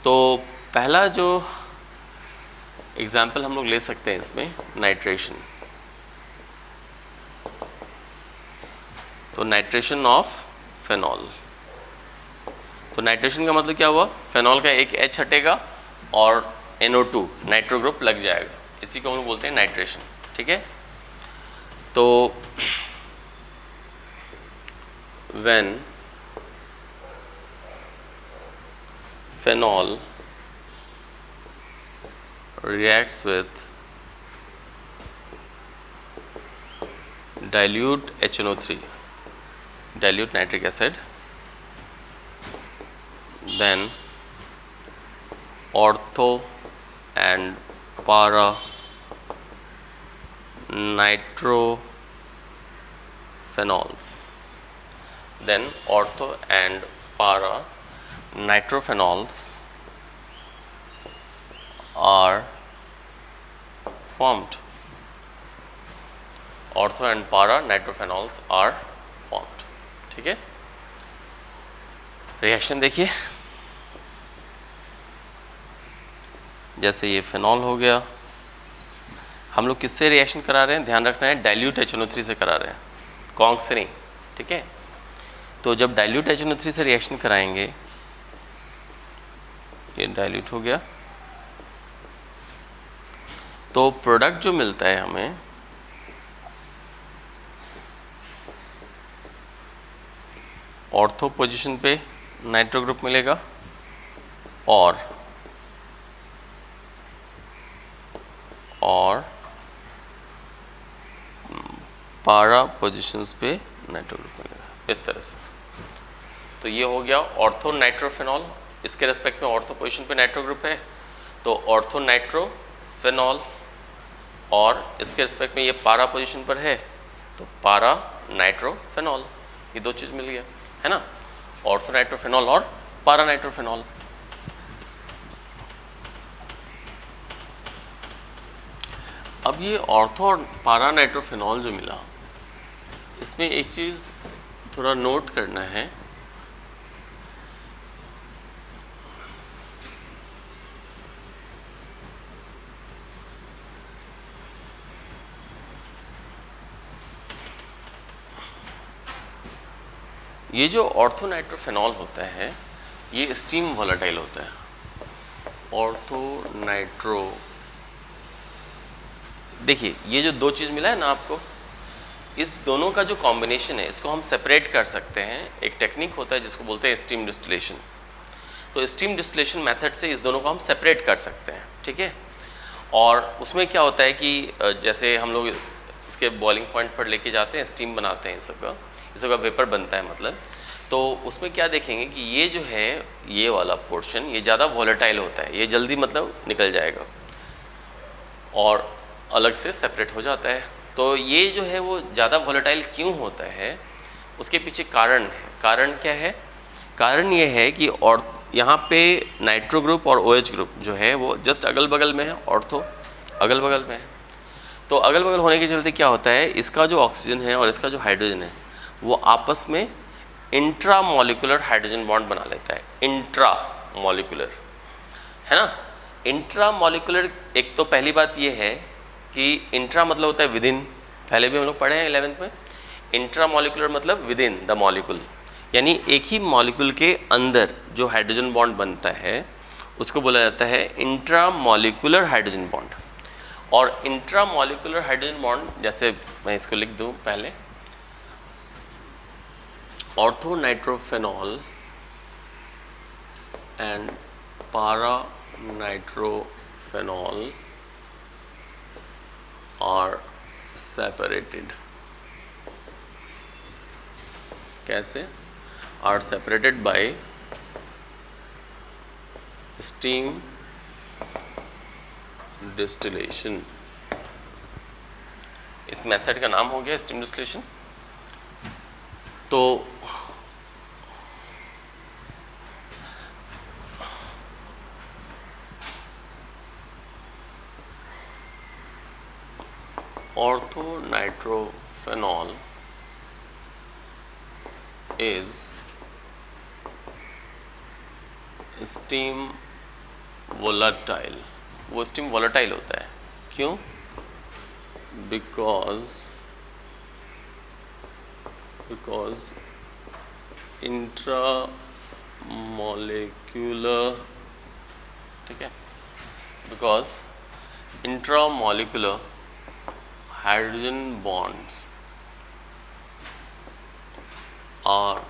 तो पहला जो एग्जाम्पल हम लोग ले सकते हैं इसमें, नाइट्रेशन। तो नाइट्रेशन ऑफ फेनॉल। तो नाइट्रेशन का मतलब क्या हुआ, फेनॉल का एक H हटेगा और NO2 नाइट्रो ग्रुप लग जाएगा, इसी को हम लोग बोलते हैं नाइट्रेशन, ठीक है। तो when phenol reacts with dilute HNO3, dilute nitric acid, then ortho and para nitrophenols, then ortho and para nitrophenols are formed. Ortho and para nitrophenols are formed, ठीक है। रिएक्शन देखिए, जैसे ये फेनॉल हो गया, हम लोग किससे रिएक्शन करा रहे हैं, ध्यान रखना है, डाइल्यूट HNO3 से करा रहे हैं, कॉन्क से नहीं, ठीक है। तो तो जब डाइल्यूट HNO3 से रिएक्शन कराएंगे, ये डाइल्यूट हो गया, तो प्रोडक्ट जो मिलता है हमें ऑर्थो पोजीशन पे नाइट्रो ग्रुप मिलेगा और पारा पोजीशंस पे नाइट्रो ग्रुप मिलेगा, इस तरह से। तो ये हो गया ऑर्थो नाइट्रोफेनॉल, इसके रेस्पेक्ट में ऑर्थो पोजीशन पे नाइट्रो ग्रुप है, तो ऑर्थो नाइट्रोफेनॉल, और इसके रेस्पेक्ट में ये पारा पोजीशन पर है तो पारा नाइट्रोफेनॉल, ये दो चीज़ मिल गया, है ना, ऑर्थो नाइट्रोफेनॉल और पारा नाइट्रोफेनॉल। अब ये ऑर्थो और पारा नाइट्रोफेनॉल जो मिला, इसमें एक चीज़ थोड़ा नोट करना है, ये जो ऑर्थो नाइट्रोफेनॉल होता है ये स्टीम वोलेटाइल होता है। ऑर्थो नाइट्रो, देखिए ये जो दो चीज़ मिला है ना आपको, इस दोनों का जो कॉम्बिनेशन है इसको हम सेपरेट कर सकते हैं। एक टेक्निक होता है जिसको बोलते हैं स्टीम डिस्टिलेशन। तो स्टीम डिस्टिलेशन मेथड से इस दोनों को हम सेपरेट कर सकते हैं, ठीक है। और उसमें क्या होता है कि जैसे हम लोग इसके बॉइलिंग पॉइंट पर लेके जाते हैं, स्टीम बनाते हैं, इस सबका वेपर बनता है मतलब, तो उसमें क्या देखेंगे कि ये जो है ये वाला पोर्शन ये ज़्यादा वॉलेटाइल होता है, ये जल्दी मतलब निकल जाएगा और अलग से सेपरेट हो जाता है। तो ये जो है वो ज़्यादा वॉलेटाइल क्यों होता है, उसके पीछे कारण है। कारण क्या है? कारण ये है कि और यहाँ पे नाइट्रो ग्रुप और OH ग्रुप जो है वो जस्ट अगल बगल में है, ऑर्थो अगल बगल में है। तो अगल बगल होने के चलते क्या होता है, इसका जो ऑक्सीजन है और इसका जो हाइड्रोजन है वो आपस में इंट्रा मॉलिकुलर हाइड्रोजन बॉन्ड बना लेता है। इंट्रा मॉलिकुलर, है ना। इंट्रा मॉलिकुलर, एक तो पहली बात ये है कि इंट्रा मतलब होता है विद इन, पहले भी हम लोग पढ़े हैं 11th में। इंट्रा मॉलिकुलर मतलब विद इन द मॉलिक्यूल, यानी एक ही मॉलिक्यूल के अंदर जो हाइड्रोजन बॉन्ड बनता है उसको बोला जाता है इंट्रा मॉलिकुलर हाइड्रोजन बॉन्ड। और इंट्रा मॉलिकुलर हाइड्रोजन बॉन्ड, जैसे मैं इसको लिख दूं पहले, ortho nitrophenol and para nitrophenol are separated। कैसे? are separated by steam distillation। इस मेथड का नाम हो गया स्टीम डिस्टिलेशन। तो ortho nitrophenol is steam volatile। वो steam volatile होता है, क्यों? because intramolecular, ठीक है, because intramolecular hydrogen bonds are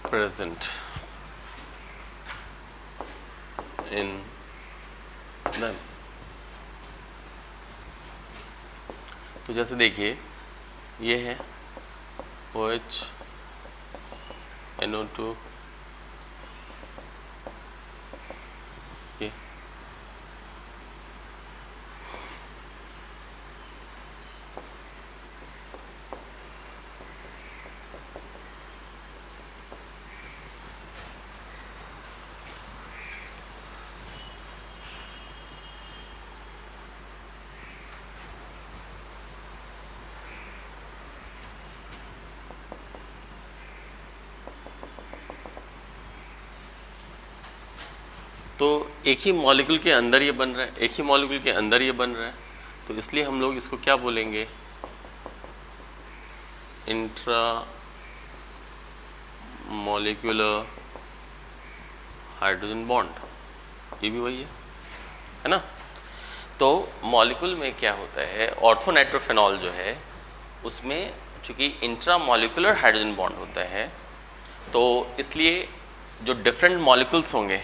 present in them। तो जैसे देखिए ये है OH NO2, ये तो एक ही मॉलिक्यूल के अंदर ये बन रहा है, एक ही मॉलिक्यूल के अंदर ये बन रहा है, तो इसलिए हम लोग इसको क्या बोलेंगे, इंट्रा मॉलिक्यूलर हाइड्रोजन बॉन्ड, ये भी वही है ना। तो मॉलिक्यूल में क्या होता है, ऑर्थोनाइट्रोफेनॉल जो है उसमें चूँकि इंट्रामॉलिक्यूलर हाइड्रोजन बॉन्ड होता है, तो इसलिए जो डिफरेंट मॉलिक्यूल्स होंगे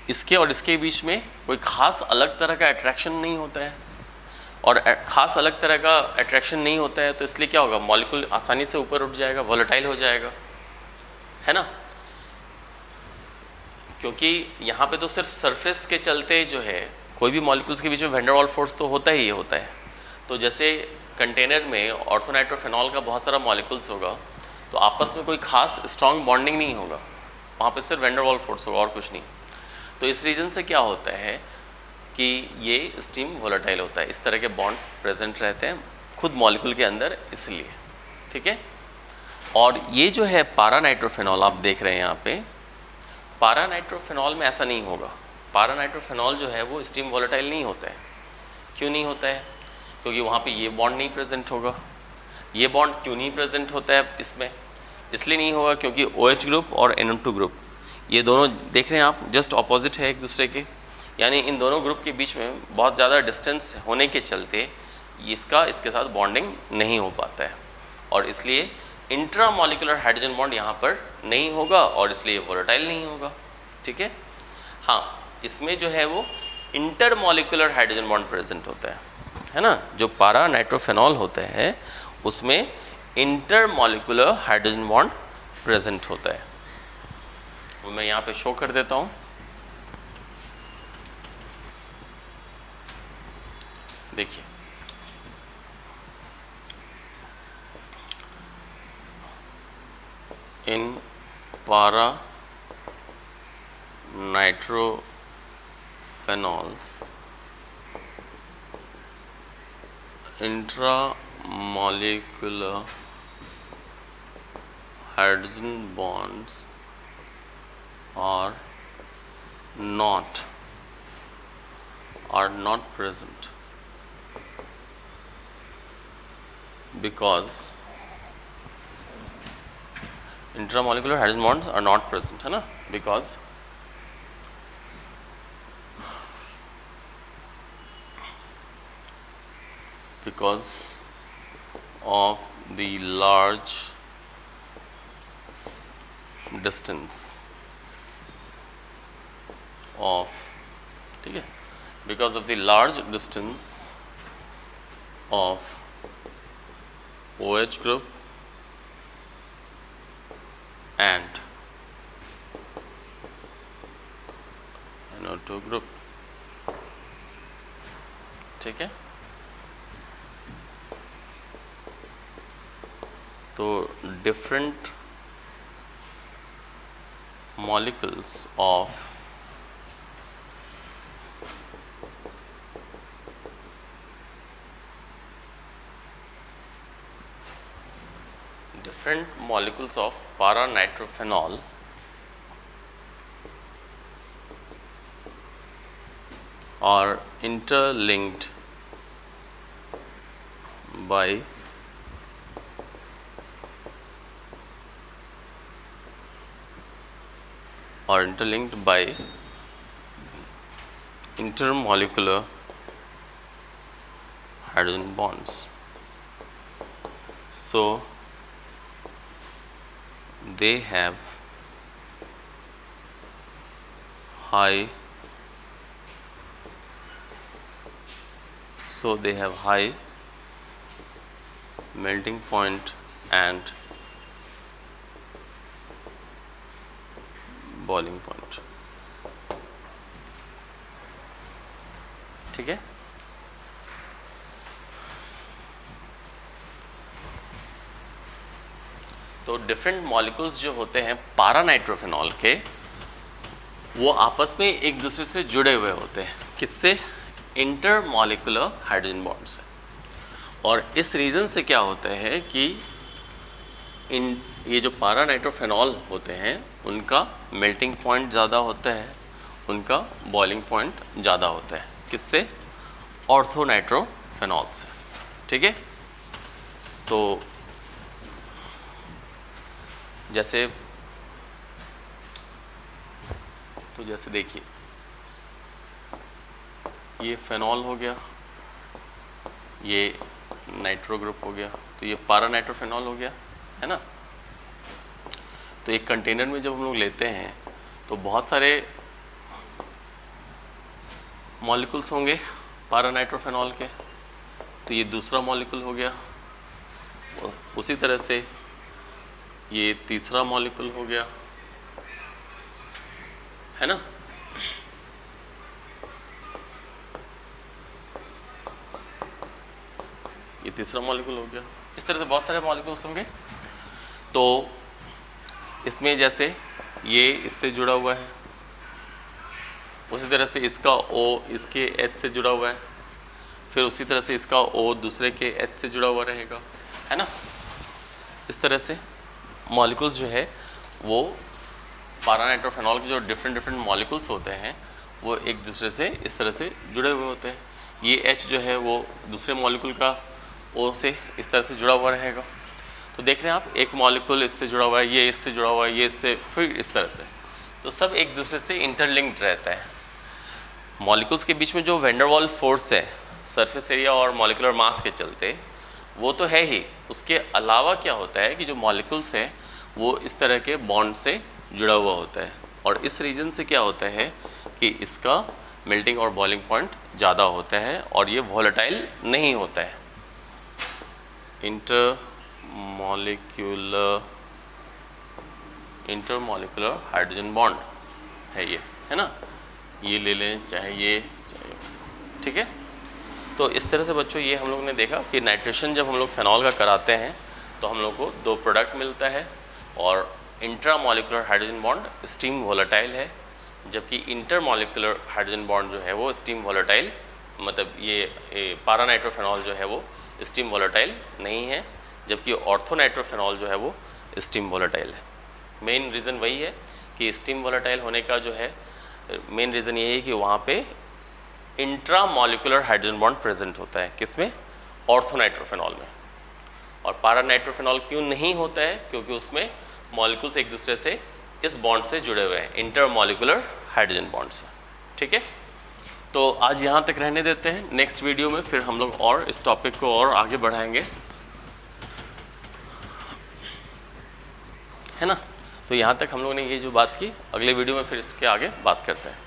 इसके और इसके बीच में कोई ख़ास अलग तरह का अट्रैक्शन नहीं होता है, और ख़ास अलग तरह का अट्रैक्शन नहीं होता है, तो इसलिए क्या होगा, मॉलिक्यूल आसानी से ऊपर उठ जाएगा, वोलेटाइल हो जाएगा, है ना। क्योंकि यहाँ पे तो सिर्फ सरफेस के चलते जो है कोई भी मॉलिक्यूल्स के बीच में वैन डेर वाल फोर्स तो होता ही होता है। तो जैसे कंटेनर में ऑर्थोनाइट्रोफेनॉल का बहुत सारा मॉलिक्यूल्स होगा, तो आपस में कोई खास स्ट्रॉन्ग बॉन्डिंग नहीं होगा, वहाँ पे सिर्फ वैन डेर वाल फोर्स होगा और कुछ नहीं। तो इस रीज़न से क्या होता है कि ये स्टीम वोलेटाइल होता है, इस तरह के बॉन्ड्स प्रेजेंट रहते हैं खुद मॉलिक्यूल के अंदर, इसलिए, ठीक है। और ये जो है पारानाइट्रोफेनॉल आप देख रहे हैं यहाँ पे, पारानाइट्रोफेनॉल में ऐसा नहीं होगा। पारानाइट्रोफेनॉल जो है वो स्टीम वोलेटाइल नहीं होता है। क्यों नहीं होता है? क्योंकि वहाँ पे ये बॉन्ड नहीं प्रेजेंट होगा। ये बॉन्ड क्यों नहीं प्रेजेंट होता है इसमें? इसलिए नहीं होगा क्योंकि OH ग्रुप और NO2 ग्रुप ये दोनों देख रहे हैं आप, जस्ट ऑपोजिट है एक दूसरे के, यानी इन दोनों ग्रुप के बीच में बहुत ज़्यादा डिस्टेंस होने के चलते इसका इसके साथ बॉन्डिंग नहीं हो पाता है, और इसलिए इंट्रामॉलिक्यूलर हाइड्रोजन बॉन्ड यहाँ पर नहीं होगा और इसलिए वोलेटाइल नहीं होगा, ठीक है। हाँ, इसमें जो है वो इंटरमॉलिक्यूलर हाइड्रोजन बॉन्ड प्रेजेंट होता है ना। जो पारानाइट्रोफेनॉल होता है उसमें इंटरमॉलिक्यूलर हाइड्रोजन बॉन्ड प्रेजेंट होता है। वो मैं यहाँ पे शो कर देता हूँ। देखिए, in para-nitrophenols, intramolecular hydrogen bonds are not present because intramolecular hydrogen bonds are not present, है ना, because of the large distance of, ठीक है, because of the large distance of OH group and NO2 group, ठीक है। तो different molecules of para-nitrophenol are interlinked by intermolecular hydrogen bonds. So they have high melting point and boiling point, ठीक है। तो different molecules जो होते हैं पारानाइट्रोफेनॉल के, वो आपस में एक दूसरे से जुड़े हुए होते हैं। किससे? इंटरमॉलिक्यूलर हाइड्रोजन बॉन्ड से। और इस रीज़न से क्या होता है कि ये जो पारानाइट्रोफेनॉल होते हैं उनका मेल्टिंग पॉइंट ज़्यादा होता है, उनका बॉइलिंग पॉइंट ज़्यादा होता है। किससे? ऑर्थोनाइट्रोफेनॉल से, ठीक है। तो जैसे तो जैसे देखिए ये फेनॉल हो गया, ये नाइट्रो ग्रुप हो गया, तो ये पारा नाइट्रोफेनॉल हो गया, है ना। तो एक कंटेनर में जब हम लोग लेते हैं तो बहुत सारे मॉलिक्यूल्स होंगे पारा नाइट्रोफेनॉल के, तो ये दूसरा मॉलिक्यूल हो गया। उसी तरह से ये तीसरा मॉलिक्यूल हो गया, है ना। ये तीसरा मॉलिक्यूल हो गया। इस तरह से बहुत सारे मॉलिक्यूल्स होंगे। तो इसमें जैसे ये इससे जुड़ा हुआ है, उसी तरह से इसका O इसके H से जुड़ा हुआ है, फिर उसी तरह से इसका O दूसरे के H से जुड़ा हुआ रहेगा, है ना। इस तरह से मॉलिक्यूल्स जो है वो पारा नाइट्रोफेनॉल के जो डिफरेंट मॉलिक्यूल्स होते हैं वो एक दूसरे से इस तरह से जुड़े हुए होते हैं। ये H जो है वो दूसरे मॉलिक्यूल का O से इस तरह से जुड़ा हुआ रहेगा। तो देख रहे हैं आप, एक मॉलिक्यूल इससे जुड़ा हुआ है, ये इससे जुड़ा हुआ है, ये इससे, फिर इस तरह से, तो सब एक दूसरे से इंटरलिंक्ड रहता है। मॉलिक्यूल्स के बीच में जो वैन डर वाल फोर्स है सरफेस एरिया और मॉलिक्यूलर मास के चलते, वो तो है ही, उसके अलावा क्या होता है कि जो मॉलिक्यूल्स है वो इस तरह के बॉन्ड से जुड़ा हुआ होता है, और इस रीजन से क्या होता है कि इसका मेल्टिंग और बॉइलिंग पॉइंट ज़्यादा होता है और ये वॉलेटाइल नहीं होता है। इंटरमॉलिक्यूलर हाइड्रोजन बॉन्ड है ये, है ना। ये ले लें, चाहे ये, चाहे, ठीक है। तो इस तरह से बच्चों ये हम लोग ने देखा कि नाइट्रेशन जब हम लोग फेनॉल का कराते हैं तो हम लोग को दो प्रोडक्ट मिलता है, और intramolecular hydrogen bond steam volatile है, जबकि इंटरमॉलिक्यूलर हाइड्रोजन बॉन्ड जो है वो स्टीम वोलेटाइल, मतलब ये पारा नाइट्रोफेनॉल जो है वो स्टीम वोलेटाइल नहीं है, जबकि ऑर्थो नाइट्रोफेनॉल जो है वो स्टीम वोलेटाइल है। मेन रीज़न वही है कि स्टीम वोलेटाइल होने का जो है मेन रीज़न ये है कि वहाँ पे इंट्रामॉलिक्यूलर हाइड्रोजन बॉन्ड प्रेजेंट होता है, किसमें, ऑर्थो नाइट्रोफेनॉल में। और पारा नाइट्रोफेनॉल क्यों नहीं होता है, क्योंकि उसमें मॉलिक्यूल्स एक दूसरे से इस बॉन्ड से जुड़े हुए हैं, इंटरमॉलिक्यूलर हाइड्रोजन बॉन्ड से, ठीक है। तो आज यहाँ तक रहने देते हैं, नेक्स्ट वीडियो में फिर हम लोग और इस टॉपिक को और आगे बढ़ाएंगे, है ना। तो यहाँ तक हम लोगों ने ये जो बात की, अगले वीडियो में फिर इसके आगे बात करते हैं।